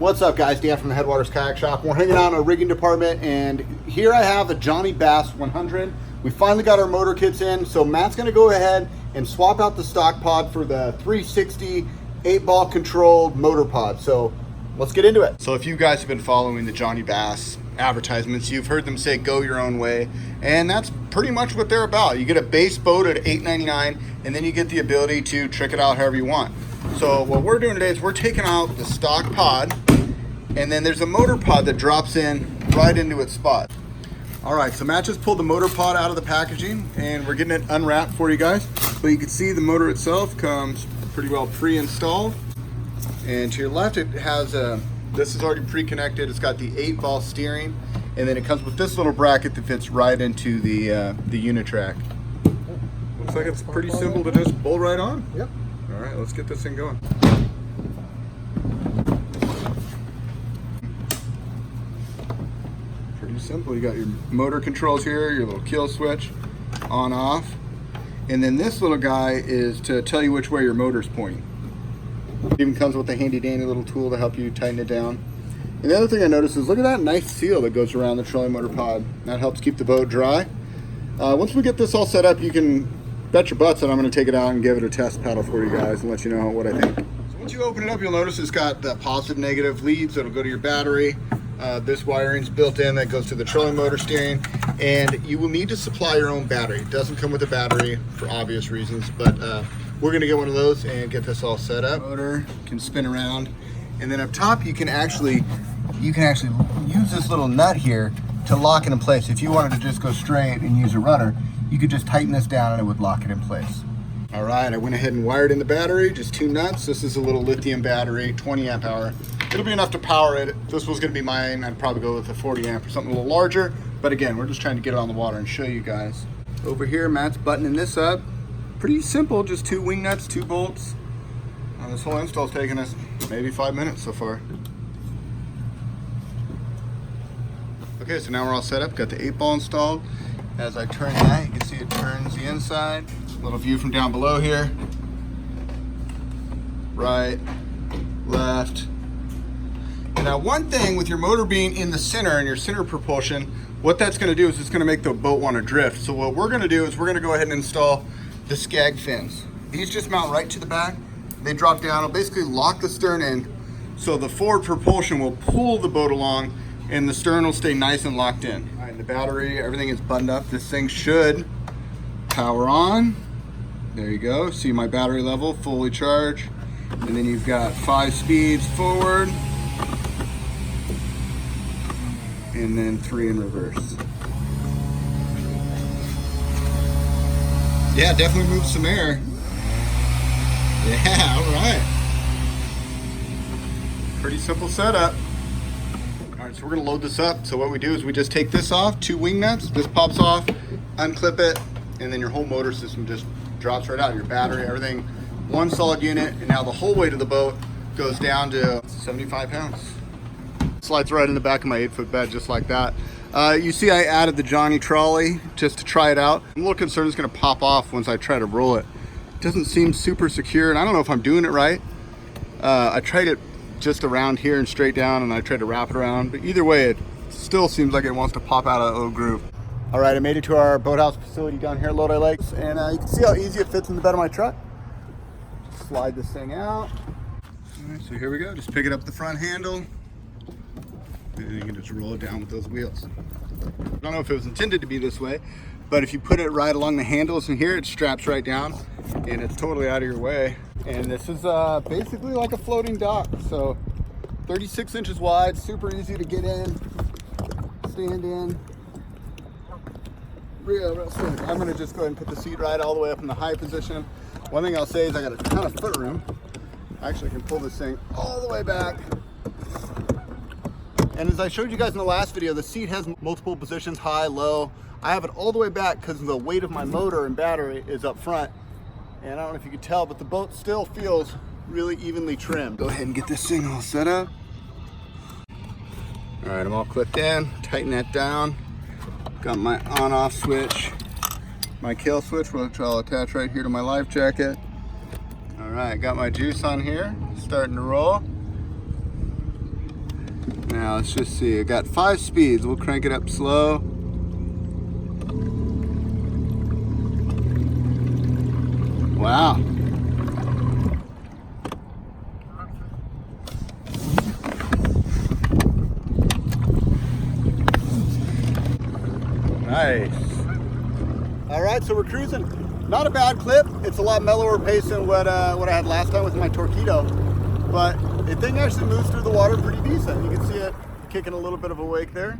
What's up guys, Dan from the Headwaters Kayak Shop. We're hanging out in our rigging department and here I have a Jonny Bass 100. We finally got our motor kits in, so Matt's gonna go ahead and swap out the stock pod for the 360 8-ball controlled motor pod. So let's get into it. So if you guys have been following the Jonny Bass advertisements, you've heard them say go your own way, and that's pretty much what they're about. You get a base boat at $8.99 and then you get the ability to trick it out however you want. So what we're doing today is we're taking out the stock pod, and then there's a motor pod that drops in right into its spot. All right, so Matt just pulled the motor pod out of the packaging and we're getting it unwrapped for you guys. But you can see the motor itself comes pretty well pre-installed. And to your left, it has this is already pre-connected. It's got the 8-ball steering, and then it comes with this little bracket that fits right into the Unitrack. Looks like it's pretty simple to just bolt right on. Yep. All right, let's get this thing going. Pretty simple. You got your motor controls here, your little kill switch, on, off. And then this little guy is to tell you which way your motor's pointing. It even comes with a handy dandy little tool to help you tighten it down. And the other thing I noticed is look at that nice seal that goes around the trolling motor pod. That helps keep the boat dry. Once we get this all set up, you can bet your butts that I'm going to take it out and give it a test paddle for you guys and let you know what I think. So once you open it up, you'll notice it's got the positive negative leads that'll go to your battery. This wiring's built in that goes to the trolling motor steering, and you will need to supply your own battery. It doesn't come with a battery for obvious reasons, but we're going to get one of those and get this all set up. Motor can spin around, and then up top you can actually use this little nut here to lock it in place. If you wanted to just go straight and use a rudder, you could just tighten this down and it would lock it in place. All right, I went ahead and wired in the battery, just 2 nuts. This is a little lithium battery, 20 amp hour. It'll be enough to power it. If this was gonna be mine, I'd probably go with a 40 amp or something a little larger. But again, we're just trying to get it on the water and show you guys. Over here, Matt's buttoning this up. Pretty simple, just 2 wing nuts, 2 bolts. This whole install's taken us maybe 5 minutes so far. Okay, so now we're all set up, got the 8-ball installed. As I turn that, you can see it turns the inside. A little view from down below here. Right, left. And now one thing with your motor being in the center and your center propulsion, what that's gonna do is it's gonna make the boat wanna drift. So what we're gonna do is we're gonna go ahead and install the Scag fins. These just mount right to the back. They drop down, it'll basically lock the stern in, so the forward propulsion will pull the boat along and the stern will stay nice and locked in. All right, the battery, everything is buttoned up. This thing should power on. There you go, see my battery level, fully charged. And then you've got 5 speeds forward, and then 3 in reverse. Yeah, definitely moves some air. Yeah, all right. Pretty simple setup. All right, so we're gonna load this up. So what we do is we just take this off, 2 wing nuts, this pops off, unclip it, and then your whole motor system just drops right out. Your battery, everything, one solid unit, and now the whole weight of the boat goes down to 75 pounds. Slides right in the back of my 8-foot bed, just like that. You see I added the Jonny trolley just to try it out. I'm a little concerned it's gonna pop off once I try to roll it. It doesn't seem super secure, and I don't know if I'm doing it right. I tried it just around here and straight down, and I tried to wrap it around, but either way, it still seems like it wants to pop out of that little groove. All right, I made it to our boathouse facility down here at Lodi Lakes, and you can see how easy it fits in the bed of my truck. Just slide this thing out. All right, so here we go. Just pick it up the front handle, and you can just roll it down with those wheels. I don't know if it was intended to be this way, but if you put it right along the handles in here, it straps right down, and it's totally out of your way. And this is basically like a floating dock. So 36 inches wide, super easy to get in, stand in. Real simple. I'm gonna just go ahead and put the seat right all the way up in the high position. One thing I'll say is I got a ton of foot room. I actually can pull this thing all the way back. And as I showed you guys in the last video, the seat has multiple positions, high, low. I have it all the way back because the weight of my motor and battery is up front. And I don't know if you can tell, but the boat still feels really evenly trimmed. Go ahead and get this thing all set up. All right, I'm all clipped in, tighten that down. Got my on-off switch, my kill switch, which I'll attach right here to my life jacket. All right, got my juice on here, starting to roll. Now let's just see, I got 5 speeds. We'll crank it up slow. Wow. Nice. All right, so we're cruising. Not a bad clip. It's a lot mellower pace than what I had last time with my Torpedo, but the thing actually moves through the water pretty decent. You can see it kicking a little bit of a wake there.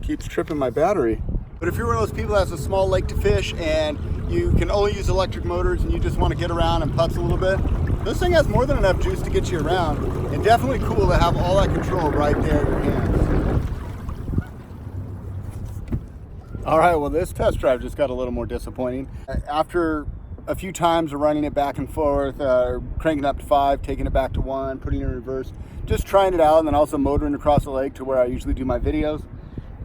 Keeps tripping my battery. But if you're one of those people that has a small lake to fish and you can only use electric motors and you just want to get around and putz a little bit, this thing has more than enough juice to get you around, and definitely cool to have all that control right there in your hands. All right, well, this test drive just got a little more disappointing. After a few times of running it back and forth, cranking up to 5, taking it back to 1, putting it in reverse, just trying it out, and then also motoring across the lake to where I usually do my videos,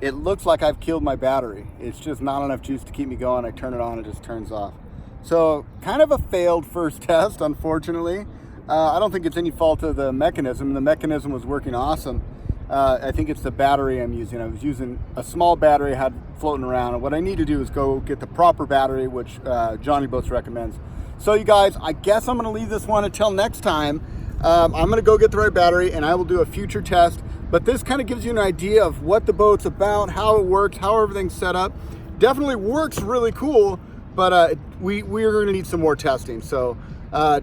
it looks like I've killed my battery. It's just not enough juice to keep me going. I turn it on, it just turns off. So kind of a failed first test, unfortunately. I don't think it's any fault of the mechanism. The mechanism was working awesome. I think it's the battery I'm using. I was using a small battery I had floating around, and what I need to do is go get the proper battery, which Jonny Boats recommends. So you guys, I guess I'm gonna leave this one until next time. I'm gonna go get the right battery and I will do a future test, but this kind of gives you an idea of what the boat's about, how it works, how everything's set up. Definitely works really cool, but we're gonna need some more testing. So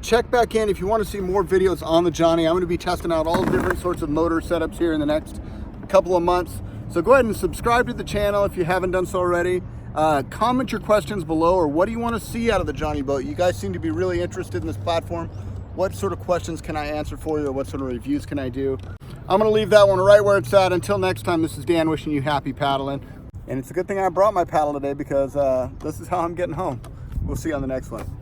check back in if you want to see more videos on the Jonny. I'm going to be testing out all different sorts of motor setups here in the next couple of months. So go ahead and subscribe to the channel if you haven't done so already. Comment your questions below, or what do you want to see out of the Jonny boat? You guys seem to be really interested in this platform. What sort of questions can I answer for you, or what sort of reviews can I do? I'm going to leave that one right where it's at. Until next time, this is Dan wishing you happy paddling. And it's a good thing I brought my paddle today, because this is how I'm getting home. We'll see you on the next one.